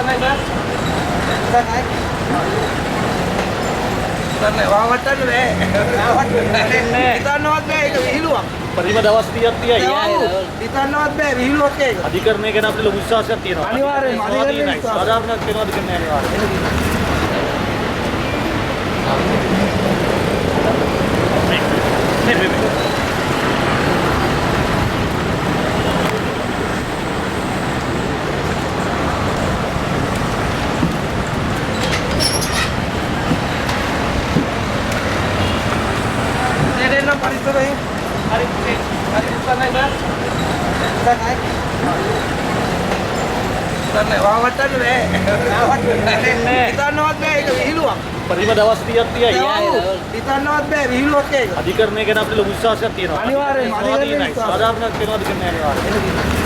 Bukan naik. Bukan naik. Wawatan dulu Kita not be itu hiluak. පරිම දවස් 30ක් තියයි. Kita not be hiluak එක. අධිකරණය ගැන අපිට ලොකු විශ්වාසයක් තියෙනවා. අනිවාර්යෙන්ම අධිකරණය විශ්වාසය. සාධාරණයක් වෙනවද කියන්නේ අනිවාර්යයෙන්. මේ. Ini parito ba yun? Hari bukan naik. Bukan naik. Bukan naik. Wawatan dulu Kita not be itu hiluak. පරිම දවස් 30ක් තියයි. Kita not be hiluak එක. අධිකරණය ගැන අපිට ලොකු විශ්වාසයක් තියෙනවා. අනිවාර්යෙන්ම අධිකරණය විශ්වාසය. සාධාරණයක් වෙනවද කියන්නේ අනිවාර්යයෙන්.